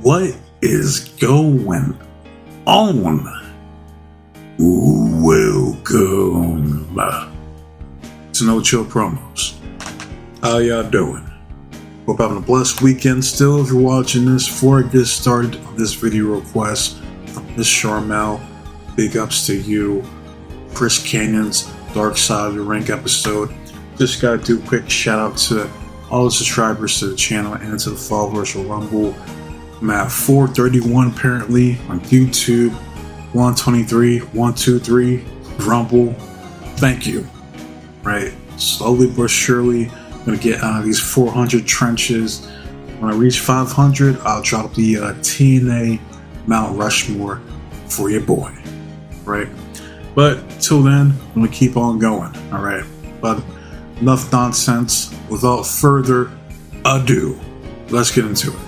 What is going on? Welcome to No Chill Promos. How y'all doing? Hope having a blessed weekend still. If you're watching this, before I get started on this video request from Miss Charmel, big ups to you. Chris Kanyon's Dark Side of the Ring episode. Just gotta do a quick shout out to all the subscribers to the channel and to the followers for Rumble. I'm at 431 apparently on YouTube, 123, 123 Rumble. Thank you. Right, slowly but surely, I'm gonna get out of these 400 trenches. When I reach 500, I'll drop the TNA Mount Rushmore for your boy. Right, but till then, I'm gonna keep on going. All right, but enough nonsense. Without further ado, let's get into it.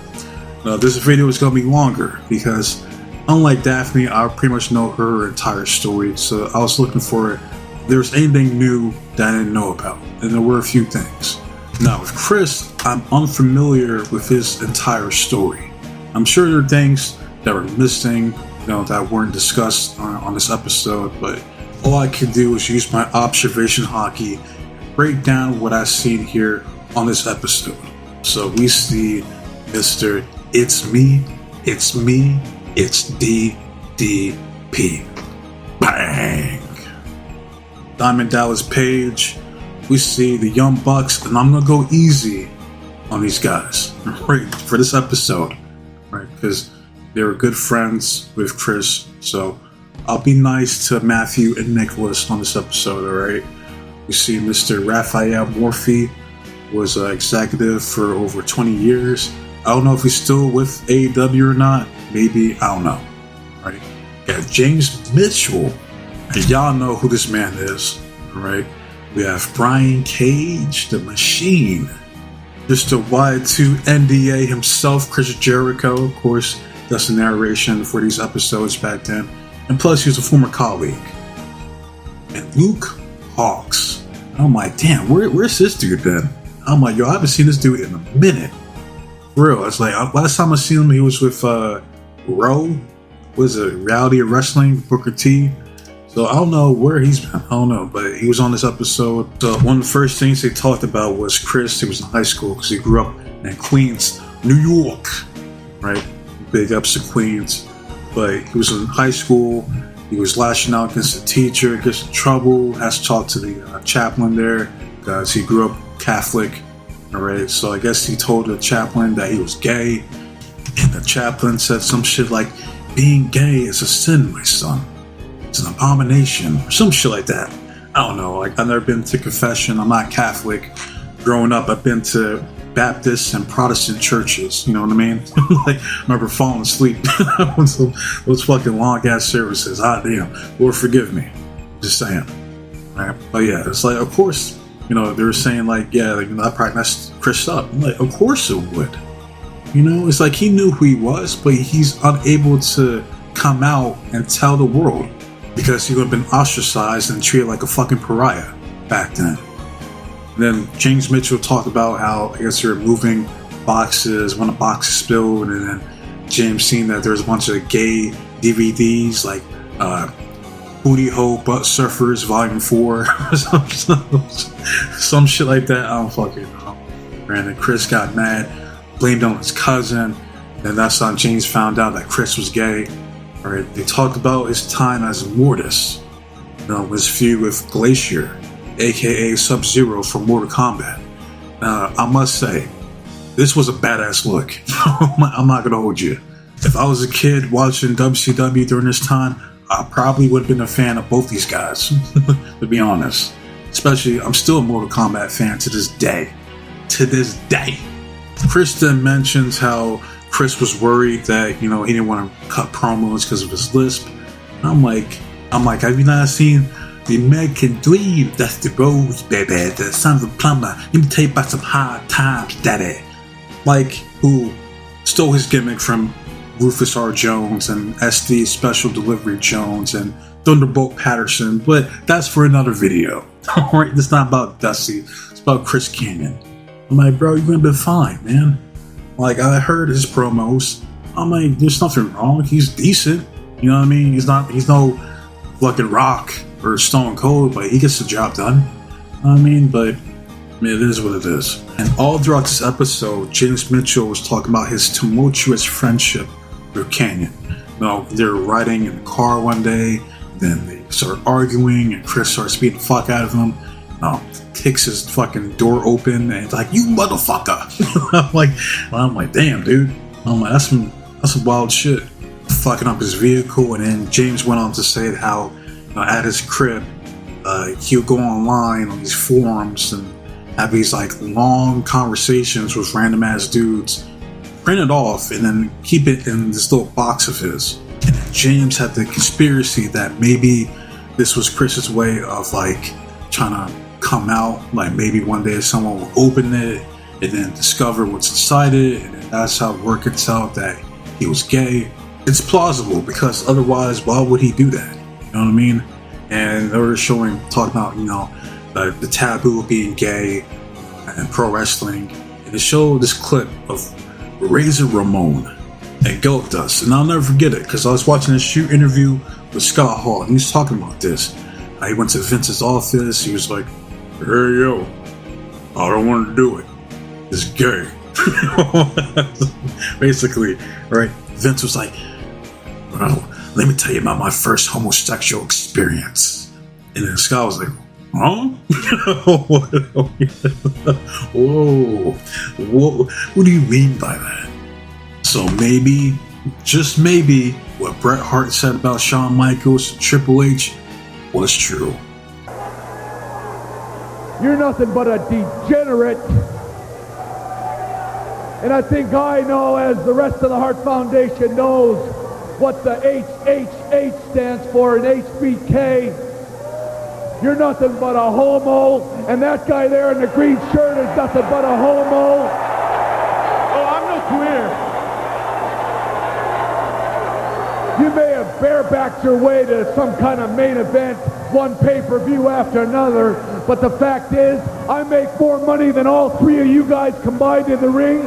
Now, this video is going to be longer because, unlike Daphne, I pretty much know her entire story. So I was looking for if there's anything new that I didn't know about, and there were a few things. Now, with Chris, I'm unfamiliar with his entire story. I'm sure there are things that were missing, that weren't discussed on this episode, but all I can do is use my observation hockey, break down what I've seen here on this episode. So we see Mr. It's me, it's DDP. Bang! Diamond Dallas Page. We see the Young Bucks, and I'm gonna go easy on these guys right for this episode, right? Because they were good friends with Chris, so I'll be nice to Matthew and Nicholas on this episode, alright? We see Mr. Raphael Morphy was an executive for over 20 years. I don't know if he's still with AEW or not. Maybe, I don't know. Right? We have James Mitchell, and y'all know who this man is. Right? We have Brian Cage, the Machine. Mr. Y2 NDA himself, Chris Jericho. Of course, that's the narration for these episodes back then. And plus, he was a former colleague. And Luke Hawks. I'm like, damn, where's this dude been? I'm like, yo, I haven't seen this dude in a minute. For real. It's like, last time I seen him, he was with Raw. Was it Reality of Wrestling, Booker T? So I don't know where he's been. I don't know, but he was on this episode. So one of the first things they talked about was Chris. He was in high school because he grew up in Queens, New York. Right? Big ups to Queens. But he was in high school. He was lashing out against the teacher, gets in trouble, has to talk to the chaplain there because he grew up Catholic. Alright, so I guess he told the chaplain that he was gay, and the chaplain said some shit like, being gay is a sin, my son. It's an abomination, or some shit like that. I don't know, like, I've never been to confession, I'm not Catholic. Growing up, I've been to Baptist and Protestant churches, you know what I mean? Like, I remember falling asleep on those fucking long-ass services. Ah, damn, Lord forgive me. Just saying. Right? But yeah, it's like, of course, they were saying like, yeah, like, that probably messed Chris up. I'm like, of course it would. It's like he knew who he was, but he's unable to come out and tell the world because he would have been ostracized and treated like a fucking pariah back then. And then James Mitchell talked about how, I guess, they were moving boxes when a box spilled, and then James seen that there was a bunch of gay DVDs like Booty Hole Butt Surfers Volume 4 some shit like that. I don't fucking know. And then Chris got mad, blamed on his cousin, and that's how James found out that Chris was gay. Alright, they talked about his time as Mortis, his feud with Glacier, aka Sub-Zero from Mortal Kombat. I must say, this was a badass look. I'm not gonna hold you. If I was a kid watching WCW during this time, I probably would have been a fan of both these guys, to be honest. Especially, I'm still a Mortal Kombat fan to this day. To this day. Chris then mentions how Chris was worried that, he didn't want to cut promos because of his lisp. And I'm like, have you not seen the American Dream? That's the Rose, baby. The son of a plumber. Let me tell you about some hard times, daddy. Like, who stole his gimmick from Rufus R. Jones and SD Special Delivery Jones and Thunderbolt Patterson, but that's for another video. Alright, it's not about Dusty, it's about Chris Kanyon. I'm like, bro, you're gonna be fine, man. Like, I heard his promos, I'm like, there's nothing wrong. He's decent. You know what I mean? He's no fucking Rock or Stone Cold, but he gets the job done. You know what I mean? But it is what it is. And all throughout this episode, James Mitchell was talking about his tumultuous friendship with Kanyon. You know, they're riding in the car one day, then they start arguing, and Chris starts beating the fuck out of him. You know, kicks his fucking door open, and he's like, "You motherfucker!" I'm like, damn, dude. I'm like, that's some wild shit. Fucking up his vehicle, and then James went on to say how, you know, at his crib, he would go online on these forums and have these like long conversations with random ass dudes, print it off, and then keep it in this little box of his. And then James had the conspiracy that maybe this was Chris's way of like trying to come out. Like maybe one day someone will open it and then discover what's inside it, and then that's how it worked itself that he was gay. It's plausible, because otherwise, why would he do that? You know what I mean? And they were talking about, you know, the taboo of being gay and pro wrestling. And it showed this clip of Razor Ramon at Goldust. And I'll never forget it, because I was watching a shoot interview with Scott Hall, and he was talking about this. He went to Vince's office. He was like, "Hey, yo, I don't want to do it. It's gay." Basically, right? Vince was like, "Well, let me tell you about my first homosexual experience." And then Scott was like, "Huh?" Whoa. What do you mean by that? So maybe, just maybe, what Bret Hart said about Shawn Michaels and Triple H was true. You're nothing but a degenerate. And I think I know, as the rest of the Hart Foundation knows, what the HHH stands for in HBK. You're nothing but a homo, and that guy there in the green shirt is nothing but a homo. Oh, I'm no queer. You may have barebacked your way to some kind of main event, one pay-per-view after another, but the fact is, I make more money than all three of you guys combined in the ring.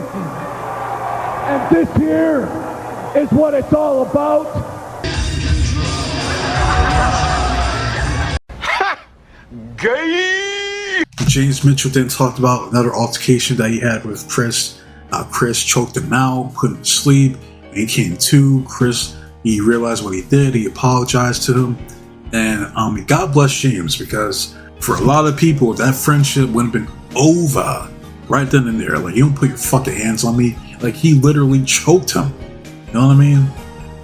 And this here is what it's all about. Ha! Gay! James Mitchell then talked about another altercation that he had with Chris. Chris choked him out, put him to sleep. When he came to, he realized what he did. He apologized to him. And God bless James, because for a lot of people, that friendship would have been over right then and there. Like, you don't put your fucking hands on me. Like, he literally choked him. You know what I mean?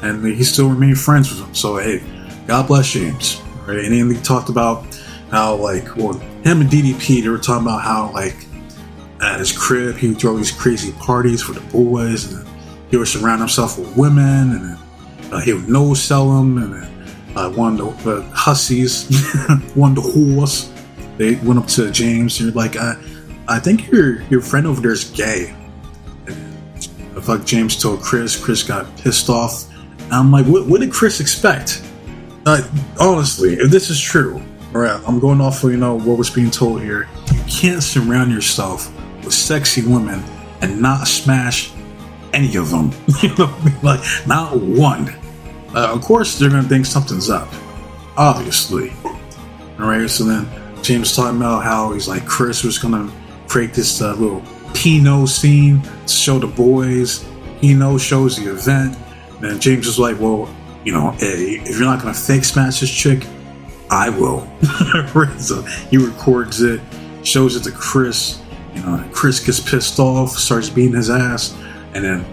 And he still remained friends with him. So, hey, God bless James. Right? And then he talked about how, like, well, him and DDP, they were talking about how, like, at his crib, he would throw these crazy parties for the boys, and then he would surround himself with women, and then he would no-sell them, and then one of the hussies, one of the whores, they went up to James and they're like, I think your friend over there is gay. And fuck, James told Chris got pissed off. And I'm like, what did Chris expect? Honestly, if this is true, alright, I'm going off of, you know, what was being told here. You can't surround yourself with sexy women and not smash any of them. You know what I mean? Like, not one. Of course, they're going to think something's up. Obviously. Alright, so then James talking about how he's like, Chris was going to create this little Pinot scene to show the boys. Pinot shows the event. And then James was like, well, you know, hey, if you're not going to fake smash this chick, I will. So he records it, shows it to Chris. You know, Chris gets pissed off, starts beating his ass. And then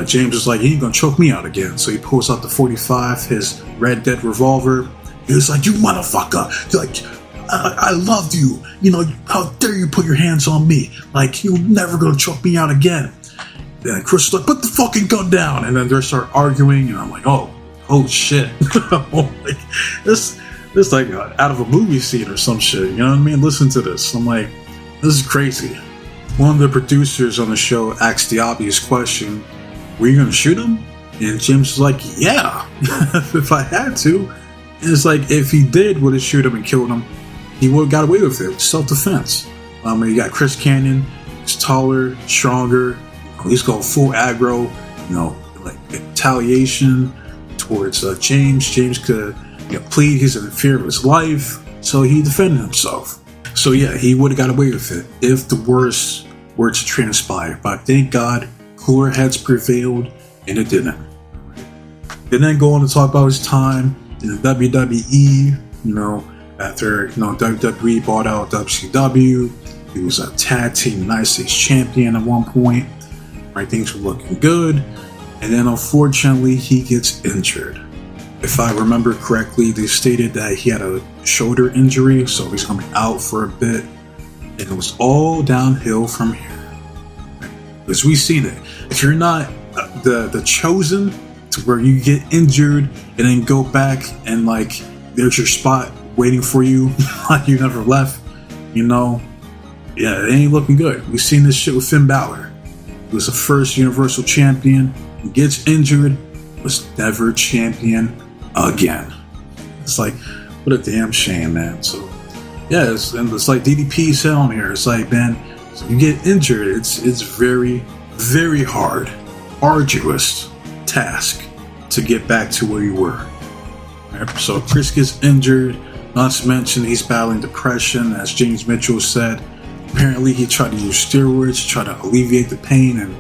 James was like, he ain't gonna choke me out again. So he pulls out the 45, his Red Dead revolver. He was like, you motherfucker. He's like, I loved you. You know, how dare you put your hands on me? Like, you're never gonna choke me out again. And Chris was like, put the fucking gun down. And then they start arguing. And I'm like, oh shit. Like, this like out of a movie scene or some shit. You know what I mean? Listen to this. I'm like, this is crazy. One of the producers on the show asked the obvious question, were you gonna shoot him? And James was like, yeah, if I had to. And it's like, if he would have shoot him and killed him, he would have got away with it. Self-defense. You got Chris Kanyon. He's taller, stronger. He's going full aggro. You know, like retaliation towards James. James could plead he's in fear of his life, so he defended himself. So yeah, he would have got away with it if the worst were to transpire. But thank God, cooler heads prevailed, and it didn't. They then go on to talk about his time in the WWE. After WWE bought out WCW, he was a tag team United States champion at one point. Right, things were looking good, and then unfortunately he gets injured. If I remember correctly, they stated that he had a shoulder injury, so he's going to be out for a bit, and it was all downhill from here. Because we've seen it. If you're not the chosen to where you get injured and then go back and like there's your spot waiting for you, like you never left, it ain't looking good. We've seen this shit with Finn Balor. He was the first Universal Champion, he gets injured, was never champion again. It's like, what a damn shame, man. So yeah, it's like DDP said on here, it's like, man, so you get injured, it's very, very hard, arduous task to get back to where you were. Right? So Chris gets injured, not to mention he's battling depression, as James Mitchell said. Apparently he tried to use steroids to try to alleviate the pain and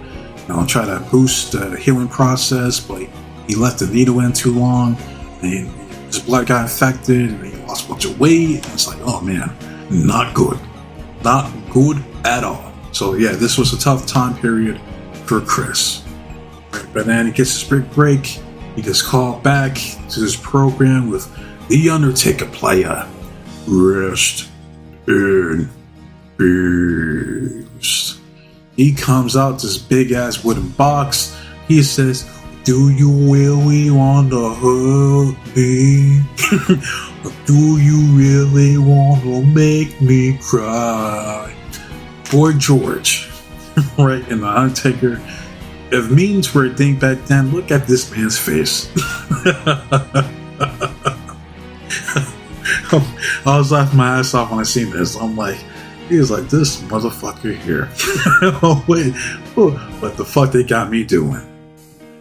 try to boost the healing process, but he left the needle in too long, and his blood got infected, and he lost a bunch of weight. It's like, oh man, not good at all. So yeah, this was a tough time period for Chris. Right, but then he gets his big break. He gets called back to this program with The Undertaker player. Rest in peace. He comes out this big ass wooden box. He says, "Do you really want to hurt me? Or do you really want to make me cry?" Boy George, right? And The Undertaker, if memes were a thing back then, look at this man's face. I was laughing my ass off when I seen this. I'm like, he was like, this motherfucker here. Oh, wait, what the fuck they got me doing?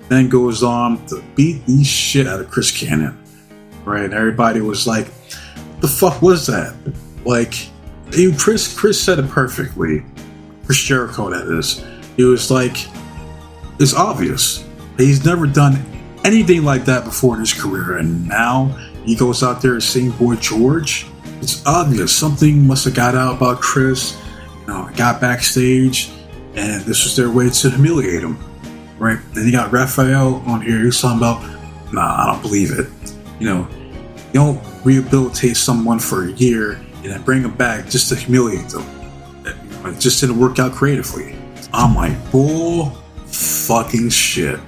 Then goes on to beat the shit out of Chris Kanyon. Right? And everybody was like, what the fuck was that? Like, Chris said it perfectly. Chris Jericho, that is. He was like, it's obvious. He's never done anything like that before in his career, and now he goes out there saying Boy George. It's obvious something must have got out about Chris, got backstage, and this was their way to humiliate him, right? Then you got Raphael on here, he's talking about, nah, I don't believe it. You don't rehabilitate someone for a year and then bring them back just to humiliate them. It just didn't work out creatively. I'm like, bull fucking shit.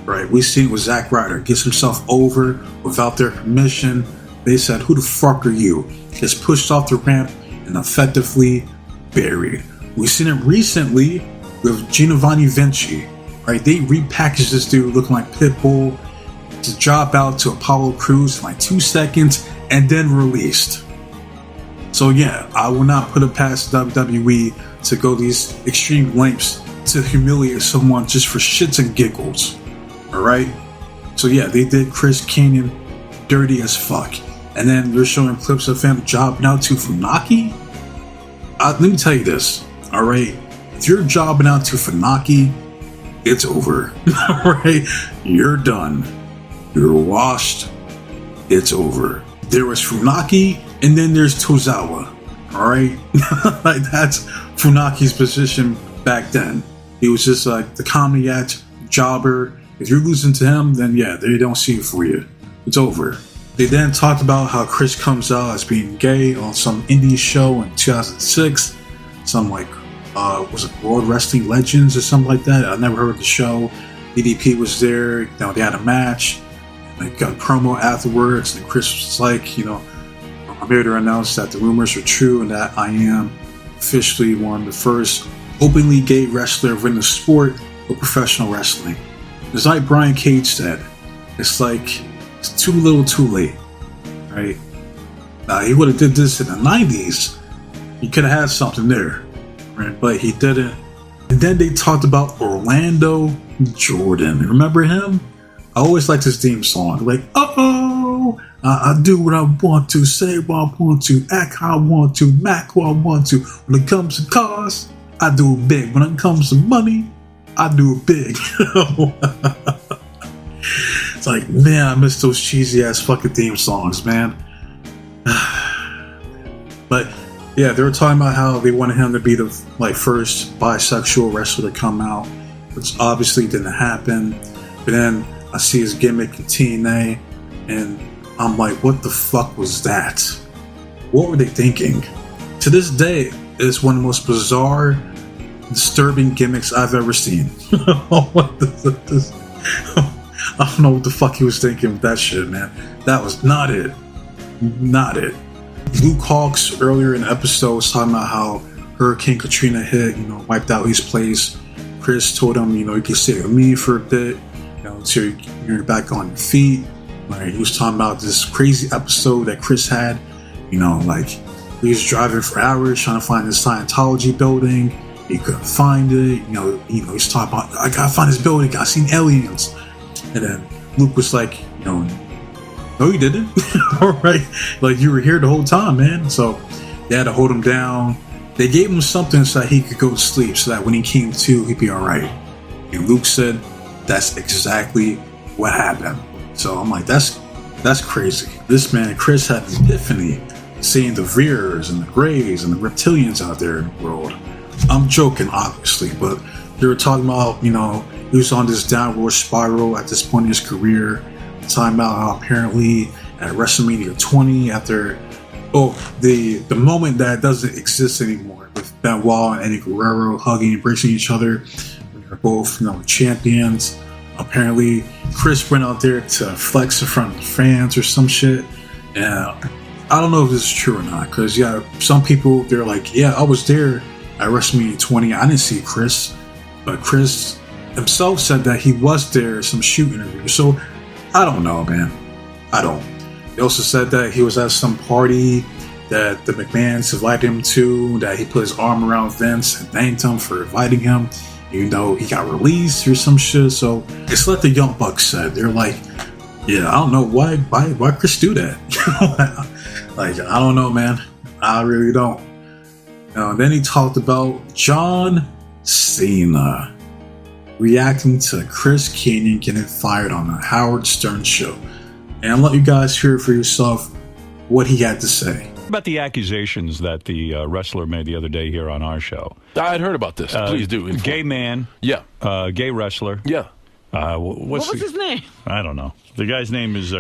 Right, we seen with Zack Ryder gets himself over without their permission. They said, "Who the fuck are you?" Gets pushed off the ramp and effectively buried. We've seen it recently with Giovanni Vinci. Right, they repackaged this dude looking like Pitbull to drop out to Apollo Crews in like 2 seconds and then released. So yeah, I will not put it past WWE to go these extreme lengths to humiliate someone just for shits and giggles. Alright? So yeah, they did Chris Kanyon dirty as fuck. And then they're showing clips of him jobbing out to Funaki. Let me tell you this, alright? If you're jobbing out to Funaki, it's over. Alright? You're done. You're washed. It's over. There was Funaki, and then there's Tozawa. Alright? Like, that's Funaki's position back then. He was just like the comedy act, jobber. If you're losing to him, then yeah, they don't see it for you. It's over. They then talked about how Chris comes out as being gay on some indie show in 2006. Some like, was it World Wrestling Legends or something like that? I never heard of the show. DDP was there. They had a match. They got a promo afterwards. And Chris was like, I'm here to announce that the rumors are true and that I am officially one of the first openly gay wrestler in the sport of professional wrestling. It's like Brian Cage said, it's like, it's too little too late, right? He would have did this in the 90s, he could have had something there, right? But he didn't. And then they talked about Orlando Jordan. Remember him? I always liked his theme song. Like, I do what I want to, say what I want to, act how I want to, Mac what I want to. When it comes to cars, I do it big. When it comes to money, I do it big. It's like, man, I miss those cheesy ass fucking theme songs, man. But yeah, they were talking about how they wanted him to be the first bisexual wrestler to come out, which obviously didn't happen. But then I see his gimmick in TNA, and I'm like, what the fuck was that? What were they thinking? To this day, it's one of the most bizarre, disturbing gimmicks I've ever seen. I don't know what the fuck he was thinking with that shit, man. That was not it. Not it. Luke Hawks earlier in the episode was talking about how Hurricane Katrina hit, wiped out his place. Chris told him, you can stay with me for a bit, until you're back on your feet. He was talking about this crazy episode that Chris had, he was driving for hours trying to find this Scientology building. He couldn't find it. He was talking about, I gotta find this building. I seen aliens. And then Luke was like, no, you didn't. All right. You were here the whole time, man. So they had to hold him down. They gave him something so that he could go to sleep, so that when he came to, he'd be all right. And Luke said that's exactly what happened. So I'm like, that's crazy. This man, Chris, had an epiphany, seeing the Veers and the Greys and the reptilians out there in the world. I'm joking, obviously, but they were talking about, he was on this downward spiral at this point in his career. Talking about how apparently at WrestleMania 20, after the moment that doesn't exist anymore, with Benoit and Eddie Guerrero hugging, embracing each other, when they're both champions. Apparently, Chris went out there to flex in front of the fans or some shit. And I don't know if this is true or not, because some people, they're like, yeah, I was there at WrestleMania 20. I didn't see Chris, but Chris himself said that he was there at some shoot interview. So I don't know, man. I don't. He also said that he was at some party that the McMahons invited him to, that he put his arm around Vince and thanked him for inviting him, even though he got released or some shit. So it's like the Young Bucks said. They're like, yeah, I don't know why Chris do that. I don't know, man. I really don't. And then he talked about John Cena reacting to Chris Kanyon getting fired on the Howard Stern show. And I'll let you guys hear for yourself what he had to say. About the accusations that the wrestler made the other day here on our show. I had heard about this. Please do. Gay man. Yeah. Gay wrestler. Yeah. What was his name? I don't know. The guy's name is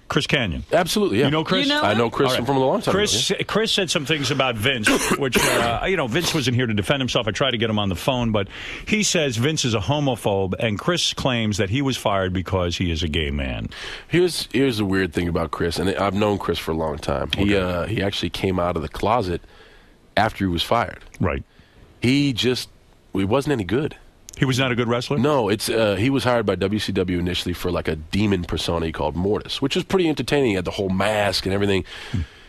Chris Kanyon. Absolutely, yeah. You know Chris? You know I know Chris from a long time ago. Chris said some things about Vince, which, Vince wasn't here to defend himself. I tried to get him on the phone, but he says Vince is a homophobe, and Chris claims that he was fired because he is a gay man. Here's the weird thing about Chris, and I've known Chris for a long time. Okay. He actually came out of the closet after he was fired. Right. He wasn't any good. He was not a good wrestler? No, he was hired by WCW initially for a demon persona he called Mortis, which was pretty entertaining. He had the whole mask and everything.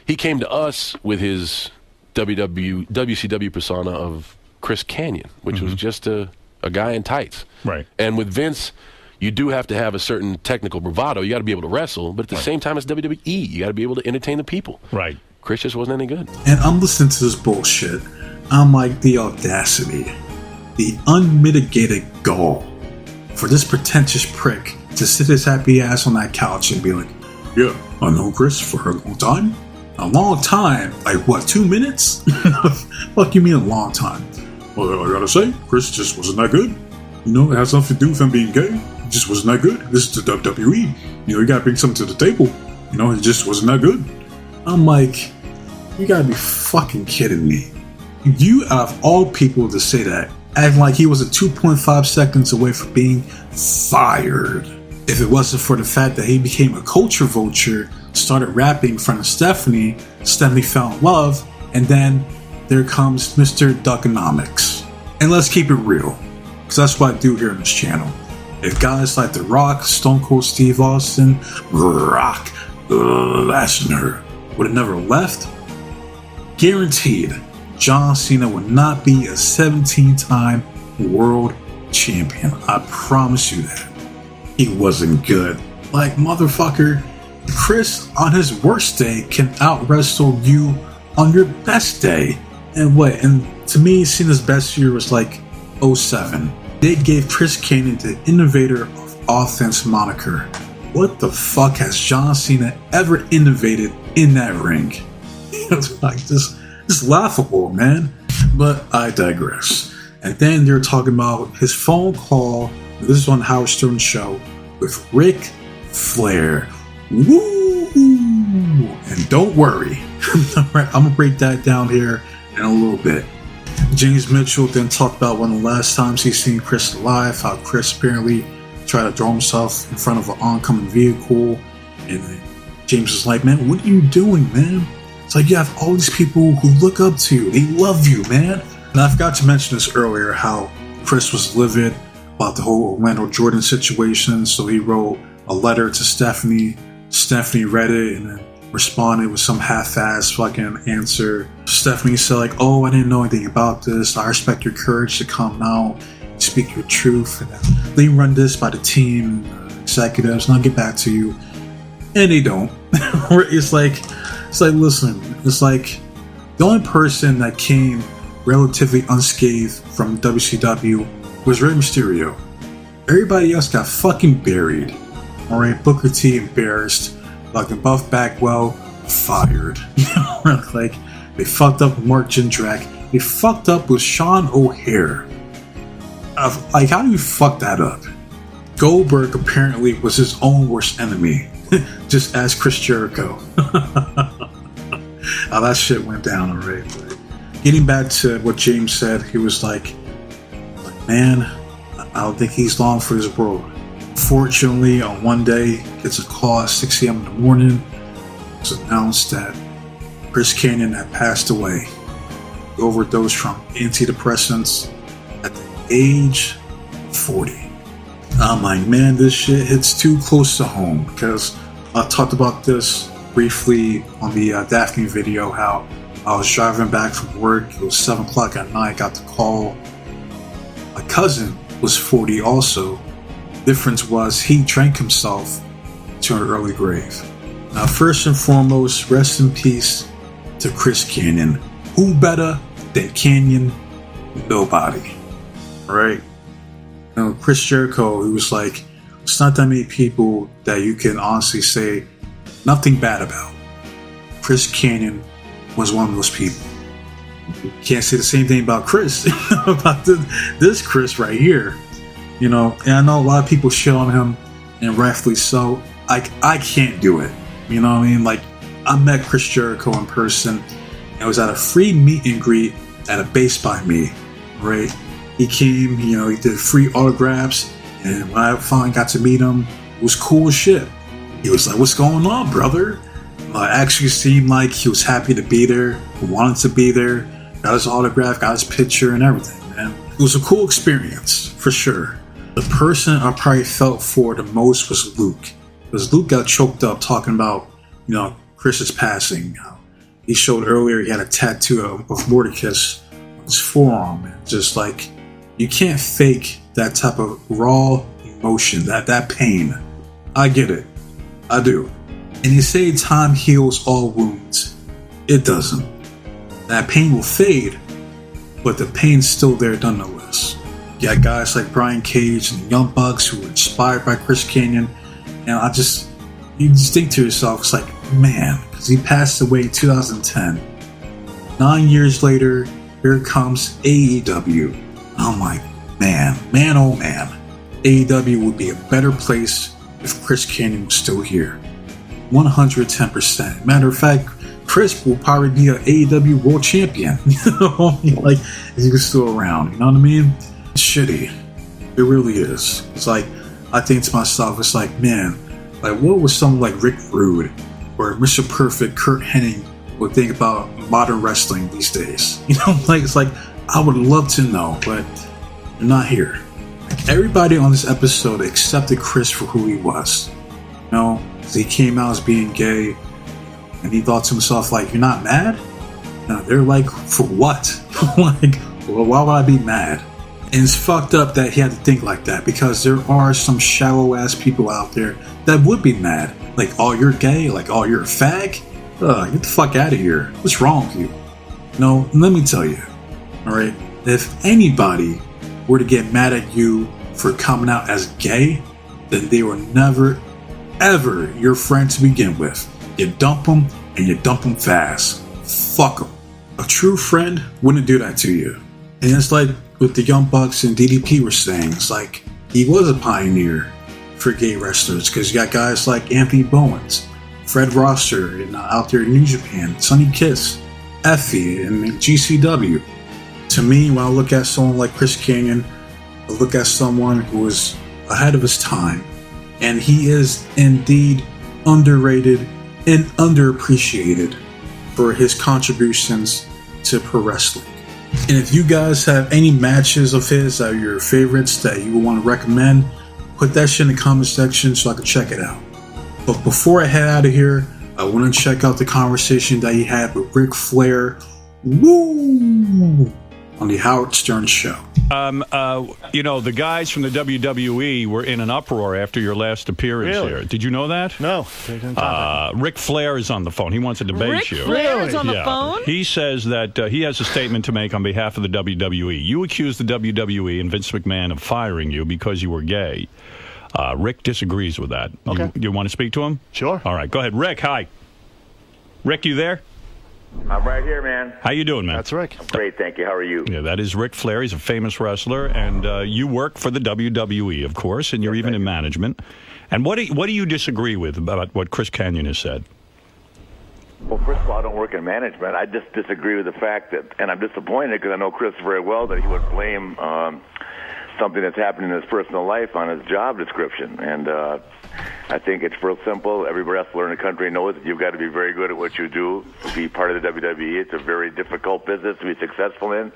He came to us with his WCW persona of Chris Kanyon, which was just a guy in tights. Right. And with Vince, you do have to have a certain technical bravado. You got to be able to wrestle, but at the same time, it's WWE. You got to be able to entertain the people. Right. Chris just wasn't any good. And I'm listening to this bullshit. I'm like, the audacity, the unmitigated gall for this pretentious prick to sit his happy ass on that couch and be like, yeah, I know Chris for a long time. A long time? Like what, 2 minutes? Fuck you mean a long time? Well, I gotta say, Chris just wasn't that good. It has nothing to do with him being gay. He just wasn't that good. This is the WWE. You gotta bring something to the table. He just wasn't that good. I'm like, you gotta be fucking kidding me. You, out of all people to say that, acting like he was a 2.5 seconds away from being fired. If it wasn't for the fact that he became a culture vulture, started rapping in front of Stephanie fell in love, and then there comes Mr. Duckonomics. And let's keep it real, because that's what I do here on this channel. If guys like The Rock, Stone Cold Steve Austin, Brock Lesnar would have never left, guaranteed John Cena would not be a 17-time world champion. I promise you that. He wasn't good. Like, motherfucker, Chris on his worst day can out-wrestle you on your best day. And to me, seeing his best year was like 07. They gave Chris Kanyon the innovator of offense moniker. What the fuck has John Cena ever innovated in that ring? It's like just laughable, man. But I digress. And then they're talking about his phone call. This is on Howard Stern's show with Ric Flair. Woo! And don't worry, I'm gonna break that down here in a little bit. James Mitchell then talked about one of the last times he's seen Chris alive, how Chris apparently tried to throw himself in front of an oncoming vehicle, and James was like, man, what are you doing, man? It's like you have all these people who look up to you, they love you, man. And I forgot to mention this earlier, how Chris was livid about the whole Orlando Jordan situation, so he wrote a letter to Stephanie. Stephanie read it and then responded with some half-ass fucking answer. Stephanie said like, oh, I didn't know anything about this. I respect your courage to come out and speak your truth. And they run this by the team, executives, and I'll get back to you. And they don't. It's like, listen, it's like the only person that came relatively unscathed from WCW was Rey Mysterio. Everybody else got fucking buried. Alright, Booker T embarrassed. Like Buff Bagwell fired. Like they fucked up with Mark Jindrak. They fucked up with Sean O'Hare. Like, how do you fuck that up? Goldberg apparently was his own worst enemy. Just ask Chris Jericho. How that shit went down already. But getting back to what James said, he was like, man, I don't think he's long for this world. Fortunately, on one day, gets a call at 6 a.m. in the morning. It was announced that Chris Kanyon had passed away. He overdosed from antidepressants at the age of 40. I'm like, man, this shit hits too close to home, because I talked about this briefly on the Daphne video, how I was driving back from work. It was 7 o'clock at night. Got the call. My cousin was 40 also. Difference was he drank himself to an early grave. Now, first and foremost, rest in peace to Chris Kanyon. Who better than Kanyon? Nobody. Alright? Chris Jericho, he was like, it's not that many people that you can honestly say nothing bad about. Chris Kanyon was one of those people. You can't say the same thing about Chris, about this Chris right here. And I know a lot of people shit on him, and rightfully so. I can't do it. You know what I mean? Like, I met Chris Jericho in person, and it was at a free meet and greet at a Base by Me, right? He came, he did free autographs, and when I finally got to meet him, it was cool as shit. He was like, what's going on, brother? It actually seemed like he was happy to be there, wanted to be there, got his autograph, got his picture, and everything, man. It was a cool experience, for sure. The person I probably felt for the most was Luke. Because Luke got choked up talking about, Chris's passing. He showed earlier he had a tattoo of Mordecus on his forearm. And just like, you can't fake that type of raw emotion, that pain. I get it. I do. And you say time heals all wounds. It doesn't. That pain will fade, but the pain's still there nonetheless. You got guys like Brian Cage and the Young Bucks who were inspired by Chris Kanyon. And you just think to yourself, it's like, man, because he passed away in 2010. 9 years later, here comes AEW. I'm like, man, oh man. AEW would be a better place if Chris Kanyon was still here. 110%. Matter of fact, Chris will probably be an AEW world champion. Like, if he was still around, you know what I mean? It's shitty. It really is. It's like, I think to myself, it's like, man, like, what would someone like Rick Rude or Mr. Perfect Kurt Hennig would think about modern wrestling these days? It's like, I would love to know, but they're not here. Like, everybody on this episode accepted Chris for who he was. He came out as being gay, and he thought to himself, like, you're not mad? No, they're like, for what? Like, well, why would I be mad? And it's fucked up that he had to think like that, because there are some shallow ass people out there that would be mad. Like, oh, you're gay? Like, oh, you're a fag? Get the fuck out of here. What's wrong with you? No, let me tell you. Alright? If anybody were to get mad at you for coming out as gay, then they were never, ever your friend to begin with. You dump them, and you dump them fast. Fuck them. A true friend wouldn't do that to you. And it's like what the Young Bucks and DDP were saying. It's like he was a pioneer for gay wrestlers, because you got guys like Anthony Bowens, Fred Rosser, and out there in New Japan, Sonny Kiss, Effie, and GCW. To me, when I look at someone like Chris Kanyon, I look at someone who was ahead of his time, and he is indeed underrated and underappreciated for his contributions to pro wrestling. And if you guys have any matches of his that are your favorites that you would want to recommend, put that shit in the comment section so I can check it out. But before I head out of here, I want to check out the conversation that he had with Ric Flair, on the Howard Stern Show. The guys from the WWE were in an uproar after your last appearance here. Did you know that? No. Ric Flair is on the phone. He wants to debate you. Ric Flair is on the phone? He says that he has a statement to make on behalf of the WWE. You accused the WWE and Vince McMahon of firing you because you were gay. Rick disagrees with that. Okay. You want to speak to him? Sure. All right, go ahead. Rick, hi. Rick, you there? I'm right here, man. How you doing, man? That's Rick. Great, thank you. How are you? Yeah, that is Ric Flair. He's a famous wrestler, and you work for the WWE, of course, and you're even in management. And what do you disagree with about what Chris Kanyon has said? Well, first of all, I don't work in management. I just disagree with the fact that, and I'm disappointed because I know Chris very well, that he would blame something that's happening in his personal life on his job description. And I think it's real simple. Every wrestler in the country knows that you've got to be very good at what you do to be part of the WWE. It's a very difficult business to be successful in.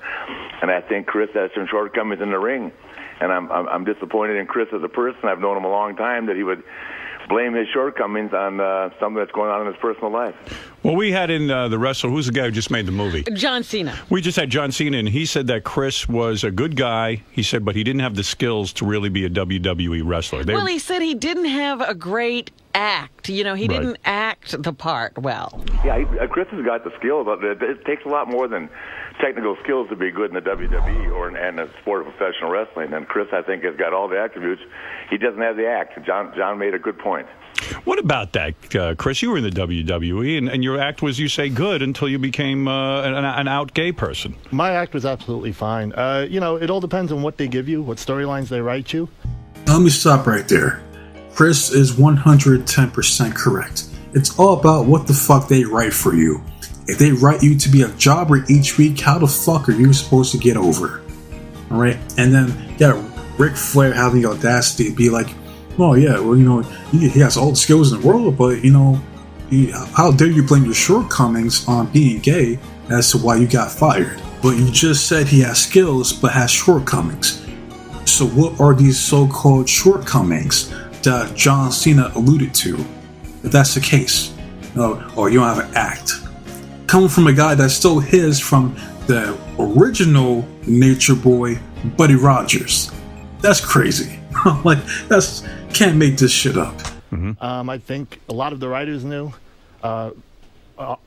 And I think Chris has some shortcomings in the ring. And I'm disappointed in Chris as a person. I've known him a long time, that he would blame his shortcomings on something that's going on in his personal life. Well, we had in the wrestler, who's the guy who just made the movie? John Cena. We just had John Cena, and he said that Chris was a good guy. He said, but he didn't have the skills to really be a WWE wrestler. Well, he said he didn't have a great act. He didn't act the part well. Yeah, Chris has got the skills. It takes a lot more than technical skills to be good in the WWE or in the sport of professional wrestling. And Chris, I think, has got all the attributes. He doesn't have the act. John made a good point. What about that, Chris? You were in the WWE, and your act was, you say, good until you became an out gay person. My act was absolutely fine. It all depends on what they give you, what storylines they write you. Let me stop right there. Chris is 110% correct. It's all about what the fuck they write for you. If they write you to be a jobber each week, how the fuck are you supposed to get over? Alright? And then, Ric Flair having the audacity to be like, oh yeah, well, he has all the skills in the world, but, how dare you blame your shortcomings on being gay as to why you got fired? But you just said he has skills, but has shortcomings. So what are these so-called shortcomings that John Cena alluded to? If that's the case, or you don't have an act. Coming from a guy that stole his from the original Nature Boy, Buddy Rogers. That's crazy. Can't make this shit up. I think a lot of the writers knew.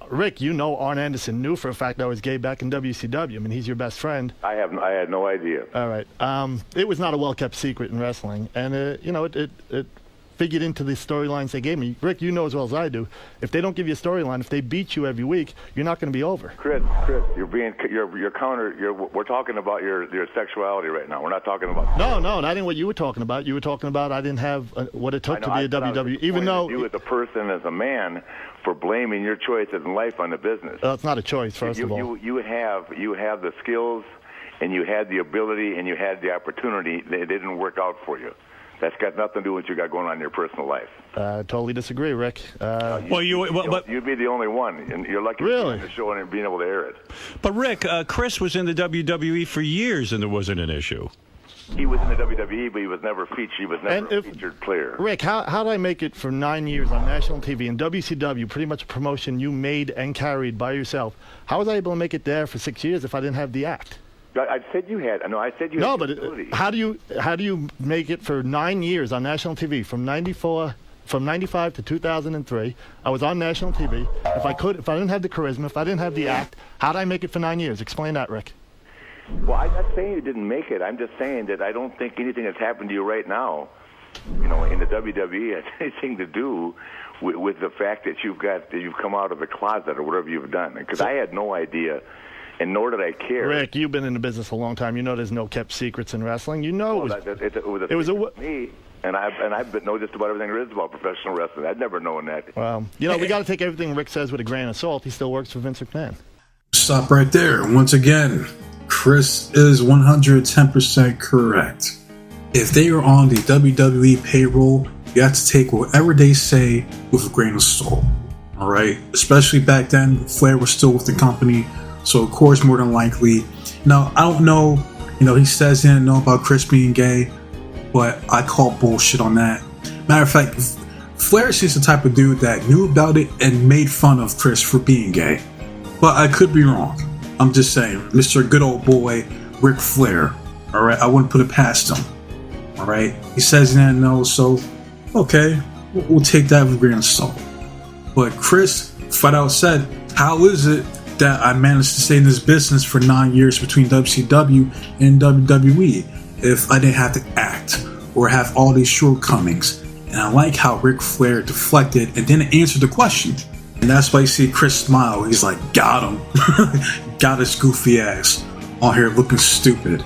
Rick, Arn Anderson knew for a fact I was gay back in WCW. I mean, he's your best friend. I had no idea. All right. It was not a well-kept secret in wrestling, and it figured into the storylines they gave me. Rick, you know as well as I do, if they don't give you a storyline, if they beat you every week, you're not going to be over. Chris, you're counter. We're talking about your sexuality right now. We're not talking about. No, that ain't what you were talking about. You were talking about I didn't have what it took to be a WWE, even though you as a person, as a man, for blaming your choices in life on the business. It's not a choice, first of all. You have the skills, and you had the ability, and you had the opportunity. It didn't work out for you. That's got nothing to do with what you got going on in your personal life. Totally disagree, Rick. You'd be the only one, and you're lucky to be on the show and being able to air it. But Rick, Chris was in the WWE for years, and there wasn't an issue. He was in the WWE, but he was never featured. He was never a featured player. Rick, how did I make it for 9 years on national TV in WCW, pretty much a promotion you made and carried by yourself? How was I able to make it there for 6 years if I didn't have the act? I said you had. No, I said you No, had. but ability. how do you make it for 9 years on national TV from '95 to 2003? I was on national TV. If I didn't have the charisma, if I didn't have the act, how'd I make it for 9 years? Explain that, Rick. Well, I'm not saying you didn't make it. I'm just saying that I don't think anything that's happened to you right now, you know, in the WWE has anything to do with the fact that you've come out of the closet or whatever you've done. Because I had no idea, and nor did I care. Rick, you've been in the business a long time. You know there's no kept secrets in wrestling. You know Well, it was me, and I've know just about everything there is about professional wrestling. I'd never known that. Well, you know, we got to take everything Rick says with a grain of salt. He still works for Vince McMahon. Stop right there. Once again, Chris is 110% correct. If they are on the WWE payroll, you have to take whatever they say with a grain of salt. All right? Especially back then, Flair was still with the company. So, of course, more than likely. Now, I don't know, you know, he says he didn't know about Chris being gay, but I call bullshit on that. Matter of fact, Flair is the type of dude that knew about it and made fun of Chris for being gay. But I could be wrong. I'm just saying, Mr. Good Old Boy, Ric Flair. All right? I wouldn't put it past him. All right? He says he didn't know, so, okay, we'll take that with a grain of salt. But Chris flat out said, how is it that I managed to stay in this business for 9 years between WCW and WWE if I didn't have to act or have all these shortcomings? And I like how Ric Flair deflected and didn't answer the question. And that's why you see Chris smile. He's like, got him. Got his goofy ass on here looking stupid.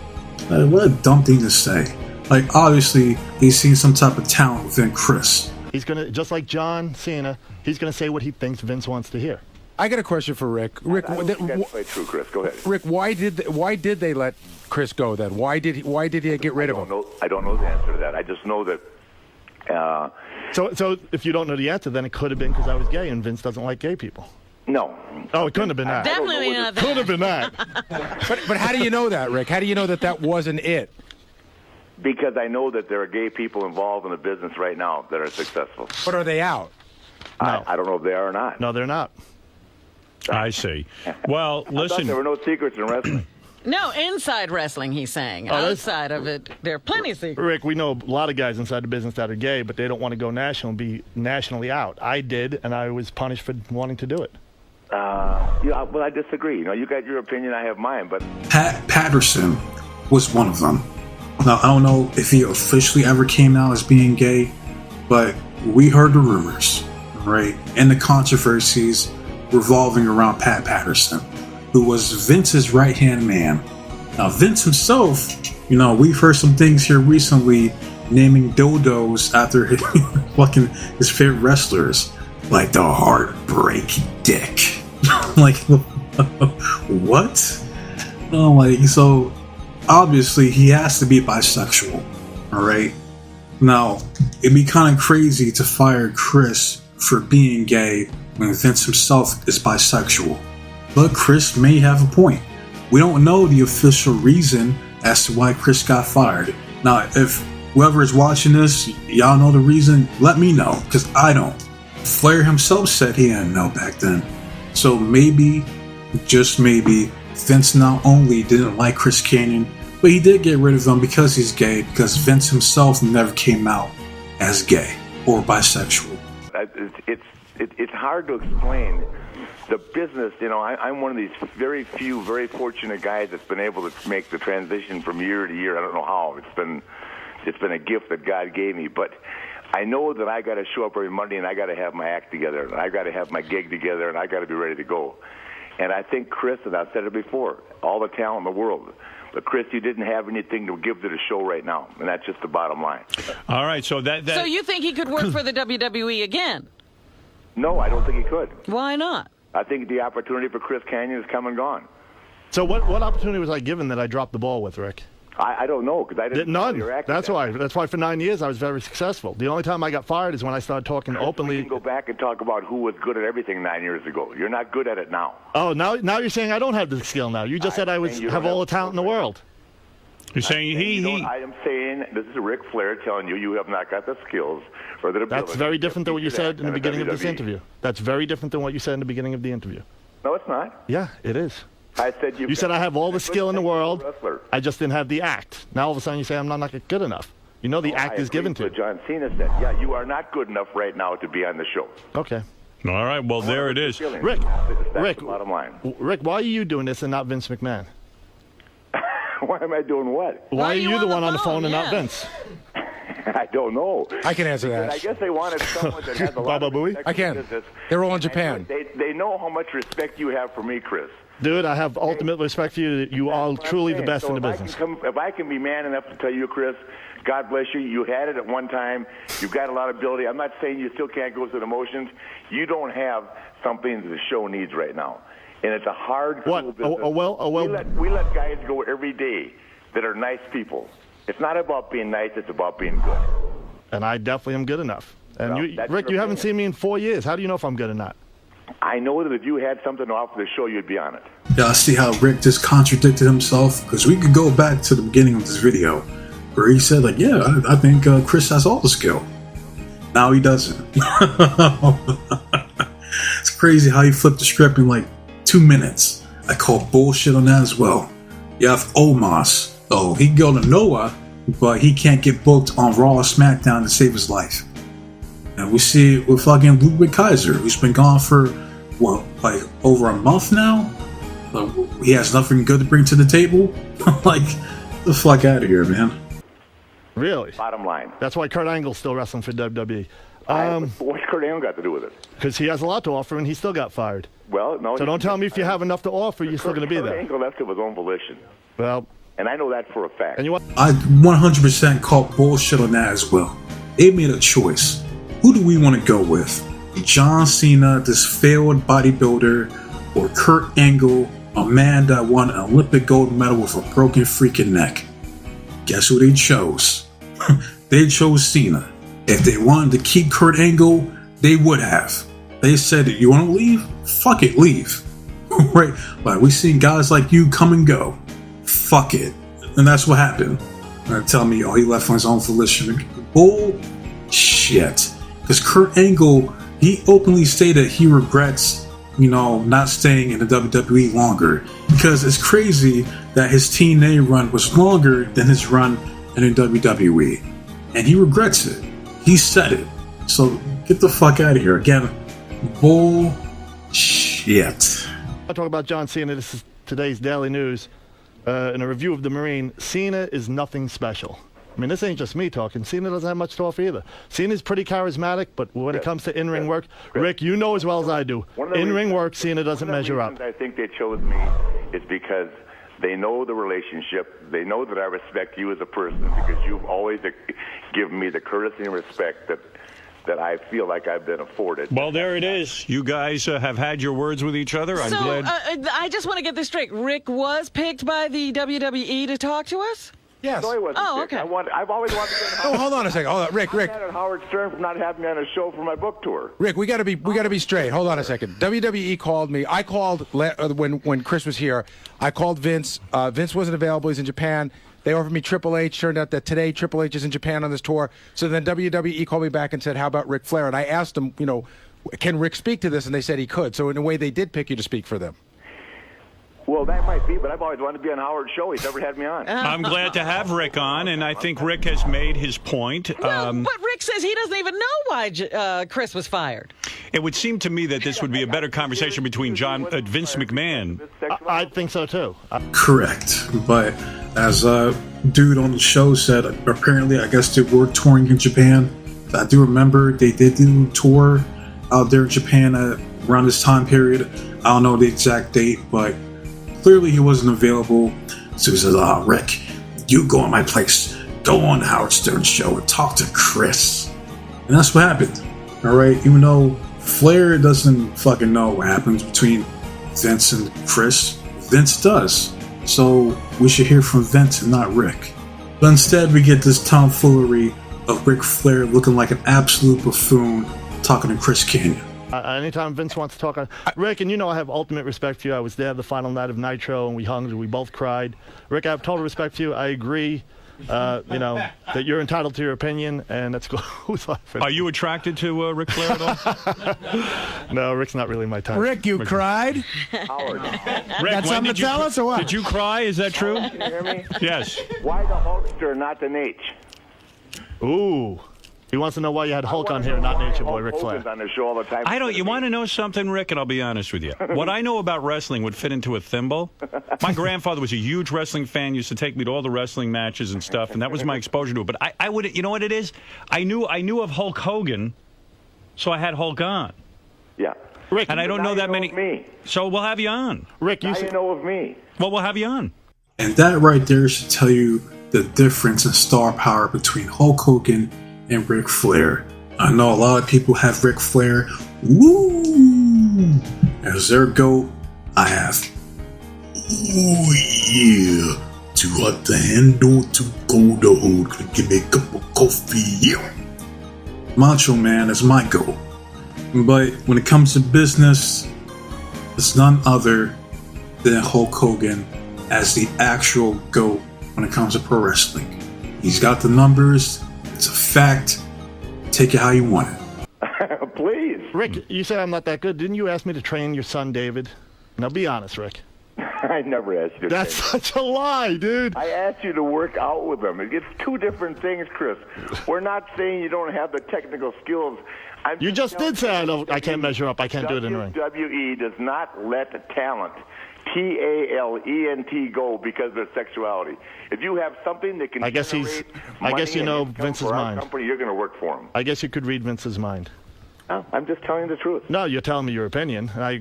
What a dumb thing to say. Like, obviously, he's seen some type of talent within Chris. He's going to, just like John Cena, he's going to say what he thinks Vince wants to hear. I got a question for Rick. Rick, I don't think that's quite true, Chris. Go ahead. Rick, why did they let Chris go then? Why did he get rid of him? I don't know the answer to that. I just know that. So if you don't know the answer, then it could have been because I was gay and Vince doesn't like gay people. No. Oh, it couldn't have been that. Definitely not that. Could have been that. But how do you know that, Rick? How do you know that wasn't it? Because I know that there are gay people involved in the business right now that are successful. But are they out? No. I don't know if they are or not. No, they're not. I see. Well, I thought listen. there were no secrets in wrestling. No, inside wrestling, he's saying. Outside of it, there are plenty of secrets. Rick, we know a lot of guys inside the business that are gay, but they don't want to go national and be nationally out. I did, and I was punished for wanting to do it. Well, I disagree. You know, you got your opinion, I have mine, but Pat Patterson was one of them. Now, I don't know if he officially ever came out as being gay, but we heard the rumors, right? And the controversies revolving around Pat Patterson, who was Vince's right-hand man. Now, Vince himself, you know, we've heard some things here recently naming dildos after his favorite wrestlers, like the Heartbreak Dick. Like, what? Oh, like, so obviously he has to be bisexual, all right? Now, it'd be kind of crazy to fire Chris for being gay when Vince himself is bisexual. But Chris may have a point. We don't know the official reason as to why Chris got fired. Now, if whoever is watching this, y'all know the reason, let me know, because I don't. Flair himself said he didn't know back then. So maybe, just maybe, Vince not only didn't like Chris Kanyon, but he did get rid of him because he's gay, because Vince himself never came out as gay or bisexual. It's hard to explain. The business, you know, I'm one of these very few, very fortunate guys that's been able to make the transition from year to year. I don't know how. It's been a gift that God gave me, but I know that I got to show up every Monday and I got to have my act together and I got to have my gig together and I got to be ready to go. And I think Chris, and I've said it before, all the talent in the world, but Chris, you didn't have anything to give to the show right now, and that's just the bottom line. All right, so So you think he could work for the WWE again? No, I don't think he could. Why not? I think the opportunity for Chris Kanyon has come and gone. So what opportunity was I given that I dropped the ball with, Rick? I don't know, because I didn't know None. your act. That's why for 9 years I was very successful. The only time I got fired is when I started talking openly. We can go back and talk about who was good at everything 9 years ago. You're not good at it now. Oh, now you're saying I don't have the skill now. You just said I have all the talent in the world. You're saying I am saying, this is Ric Flair telling you have not got the skills or the ability. That's very different than what you said in the beginning of this WWE. interview. That's very different than what you said in the beginning of the interview. No, it's not. Yeah, it is. I said You said I have all the skill in the world. Wrestler. I just didn't have the act. Now all of a sudden you say I'm not good enough. You know the act is given to you. John Cena said, yeah, you are not good enough right now to be on the show. Okay. All right, well, there it is. Rick, That's the bottom line. Rick, why are you doing this and not Vince McMahon? Why am I doing what? Why are you the one on the phone and not Vince? I don't know. I can answer that. I guess they wanted someone that has a lot Baba of Booey? respect I can. for business. They're all in Japan. They know how much respect you have for me, Chris. Dude, I have ultimate respect for you. You are truly the best in the business. If I can be man enough to tell you, Chris, God bless you. You had it at one time. You've got a lot of ability. I'm not saying you still can't go through the motions. You don't have something that the show needs right now. And it's a hard, cool business. We let guys go every day that are nice people. It's not about being nice. It's about being good. And I definitely am good enough. And Well, Rick, you haven't seen me in 4 years. How do you know if I'm good or not? I know that if you had something to offer the show, you'd be on it. Yeah, I see how Rick just contradicted himself, because we could go back to the beginning of this video where he said, like, yeah, I think Chris has all the skill. Now he doesn't. It's crazy how he flipped the script in like 2 minutes. I call bullshit on that as well. You have Omos. Oh, he can go to Noah, but he can't get booked on Raw or SmackDown to save his life. And we see it with fucking Ludwig Kaiser, who's been gone for, what, like over a month now? He has nothing good to bring to the table? Like, the fuck out of here, man. Really? Bottom line. That's why Kurt Angle's still wrestling for WWE. What's Kurt Angle got to do with it? Because he has a lot to offer and he still got fired. Well, no. So don't tell me if you have enough to offer, you're still going to be Kurt there. Angle left of his own volition. Well, And I know that for a fact. and you want I 100% call bullshit on that as well. They made a choice. Who do we want to go with? John Cena, this failed bodybuilder, or Kurt Angle, a man that won an Olympic gold medal with a broken freaking neck? Guess who they chose? They chose Cena. If they wanted to keep Kurt Angle, they would have. They said, you want to leave? Fuck it, leave. Right? Like, we seen guys like you come and go. Fuck it. And that's what happened. Tell me, oh, he left on his own volition. Bullshit. Because Kurt Angle, he openly stated he regrets, not staying in the WWE longer. Because it's crazy that his TNA run was longer than his run in the WWE. And he regrets it. He said it. So get the fuck out of here. Again, bullshit. I talk about John Cena. This is today's Daily News. In a review of The Marine, Cena is nothing special. I mean, this ain't just me talking. Cena doesn't have much to offer either. Cena's pretty charismatic, but when it comes to in-ring work, Rick, you know as well as I do, in-ring work, Cena doesn't measure up. I think they chose me is because they know the relationship. They know that I respect you as a person because you've always given me the courtesy and respect that I feel like I've been afforded. Well, there it is. You guys have had your words with each other. I'm glad. I just want to get this straight. Rick was picked by the WWE to talk to us? Yes. No, he wasn't. Oh, sick. okay. I've always wanted to get Oh, hold on a second. Hold on, Rick. I'm mad at Howard Stern for not having me on a show for my book tour. Rick, we got to be straight. Hold on a second. WWE called me. I called when Chris was here. I called Vince. Vince wasn't available. He's in Japan. They offered me Triple H. Turned out that today Triple H is in Japan on this tour. So then WWE called me back and said, "How about Ric Flair?" And I asked them, can Rick speak to this? And they said he could. So in a way, they did pick you to speak for them. Well, that might be, but I've always wanted to be on Howard's show. He's never had me on. I'm glad to have Rick on, and I think Rick has made his point. Well, but Rick says he doesn't even know why Chris was fired. It would seem to me that this would be a better conversation between Vince McMahon. I think so, too. Correct. But as a dude on the show said, apparently, I guess they were touring in Japan. I do remember they did do a tour out there in Japan around this time period. I don't know the exact date, but clearly he wasn't available. So he says, Rick, you go on my place. Go on the Howard Stern show and talk to Chris. And that's what happened. All right? Even though Flair doesn't fucking know what happens between Vince and Chris, Vince does. So we should hear from Vince and not Rick. But instead we get this tomfoolery of Ric Flair looking like an absolute buffoon talking to Chris Kanyon. Anytime Vince wants to talk, Rick, and I have ultimate respect for you. I was there the final night of Nitro, and we hung, and we both cried. Rick, I have total respect for you. I agree that you're entitled to your opinion, and that's cool. Who's laughing? Are you attracted to Ric Flair at all? No, Rick's not really my type. Rick, you cried? Howard, Rick, Got something to tell us or what? Did you cry? Is that true? can you hear me? Yes. Why the Hulkster, not the Nate? Ooh. He wants to know why you had Hulk on here, not Nature Boy Ric Flair. On the show all the time. I don't. You want to know something, Rick? And I'll be honest with you. What I know about wrestling would fit into a thimble. My grandfather was a huge wrestling fan. Used to take me to all the wrestling matches and stuff, and that was my exposure to it. But I would. You know what it is? I knew of Hulk Hogan, so I had Hulk on. Yeah. Rick, And I don't know that many. Me. So we'll have you on. Rick, Now you know of me. Well, we'll have you on. And that right there should tell you the difference in star power between Hulk Hogan and Ric Flair. I know a lot of people have Ric Flair. Woo! As their GOAT, I have. Ooh, yeah. Too hot to handle, too cold to hold. Could give me a cup of coffee. Yeah. Macho Man is my GOAT. But when it comes to business, it's none other than Hulk Hogan as the actual GOAT when it comes to pro wrestling. He's got the numbers. It's a fact. Take it how you want it. Please. Rick, you say I'm not that good. Didn't you ask me to train your son, David? Now, be honest, Rick. I never asked you to That's train. such a lie, dude. I asked you to work out with them. It's two different things, Chris. We're not saying you don't have the technical skills. You just did say I can't measure up. I can't do it in the ring. WWE does not let talent, talent, go because of their sexuality. If you have something that can I guess generate you know money and income Vince's for our mind. company, you're going to work for him. I guess you could read Vince's mind. No, I'm just telling you the truth. No, you're telling me your opinion. I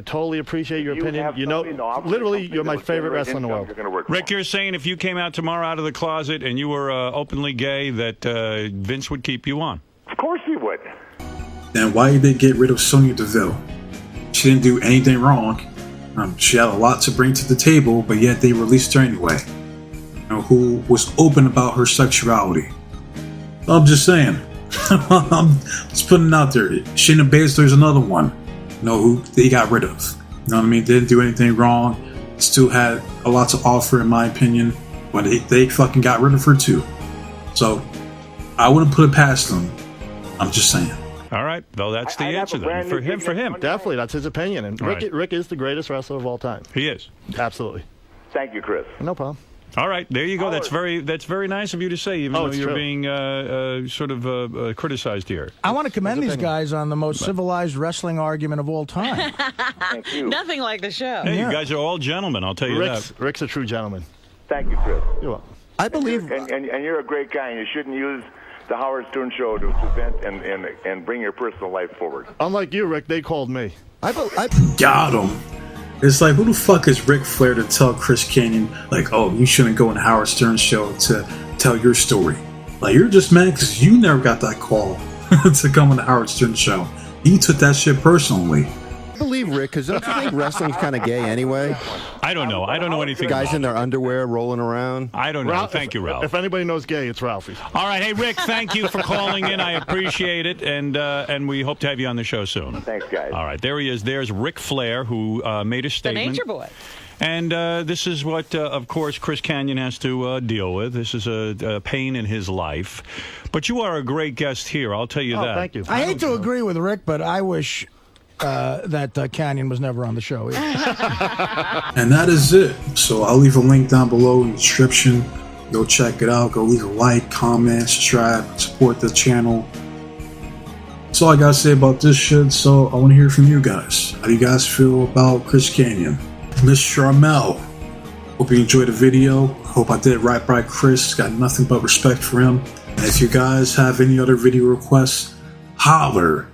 totally appreciate your You opinion. have You know, something to offer literally, something you're my that will favorite generate wrestler in the income, world. You're going to work for Rick, him. you're saying if you came out tomorrow out of the closet and you were openly gay, that Vince would keep you on? Of course he would. Then why did they get rid of Sonya Deville? She didn't do anything wrong. She had a lot to bring to the table, but yet they released her anyway. Who was open about her sexuality. I'm just saying. I'm just putting it out there. Shayna Baszler's another one. Who they got rid of. You know what I mean? Didn't do anything wrong. Still had a lot to offer, in my opinion. But they fucking got rid of her too. So I wouldn't put it past them. I'm just saying. All right. Well, that's the I have answer a then. brand For new him, gig for next him. Monday. Definitely, that's his opinion. And Right. Rick is the greatest wrestler of all time. He is. Absolutely. Thank you, Chris. No problem. All right, there you go. That's Howard. very nice of you to say, even though it's you're true. being sort of criticized here. I want to commend these guys on the most civilized wrestling argument of all time. Thank you. Nothing like the show. Hey, you guys are all gentlemen. I'll tell you that. Rick's a true gentleman. Thank you, Chris. You're welcome. I believe. And you're a great guy, and you shouldn't use the Howard Stern Show to vent and bring your personal life forward. Unlike you, Rick, they called me. Got him. It's like, who the fuck is Ric Flair to tell Chris Kanyon, like, oh, you shouldn't go on the Howard Stern Show to tell your story? Like, you're just mad because you never got that call to come on the Howard Stern Show. You took that shit personally. I believe Rick, because don't you think wrestling's kind of gay anyway? I don't know. I don't know anything Guys about in their underwear rolling around. I don't know. Thank you, Ralph. If anybody knows gay, it's Ralphie. All right. Hey, Rick, thank you for calling in. I appreciate it, and we hope to have you on the show soon. Thanks, guys. All right. There he is. There's Ric Flair, who made a The statement. Nature Boy. And this is what, of course, Chris Kanyon has to deal with. This is a pain in his life. But you are a great guest here, I'll tell you that. Thank you. I hate to agree with Rick, but I wish that Kanyon was never on the show either. And that is it. So I'll leave a link down below in the description. Go check it out. Go leave a like, comment, subscribe, support the channel. That's all I gotta say about this shit. So I want to hear from you guys. How do you guys feel about Chris Kanyon? Miss Charmel, hope you enjoyed the video. Hope I did right by Chris. Got nothing but respect for him. And if you guys have any other video requests, holler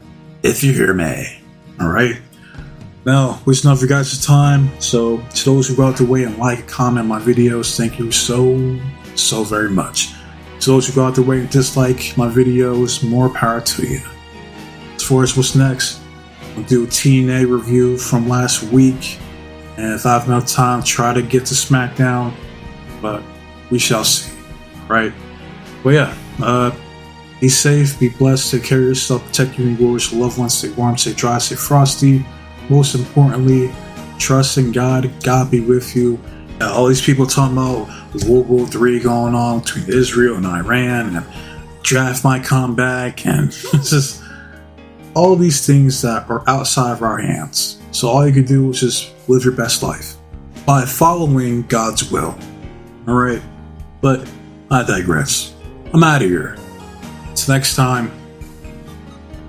if you hear me. Alright? Now, wasting off your guys' time. So, to those who go out their way and like and comment my videos, thank you so very much. To those who go out their way and dislike my videos, more power to you. As far as what's next, I'll do a TNA review from last week. And if I have enough time, try to get to SmackDown. But we shall see. Right? But yeah, be safe, be blessed, take care of yourself, protect you and yours, loved ones, stay warm, stay dry, stay frosty. Most importantly, trust in God, God be with you. All these people talking about World War III going on between Israel and Iran, and draft might come back, and it's just all these things that are outside of our hands. So all you can do is just live your best life by following God's will. All right, but I digress. I'm out of here. Till next time,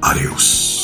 adios.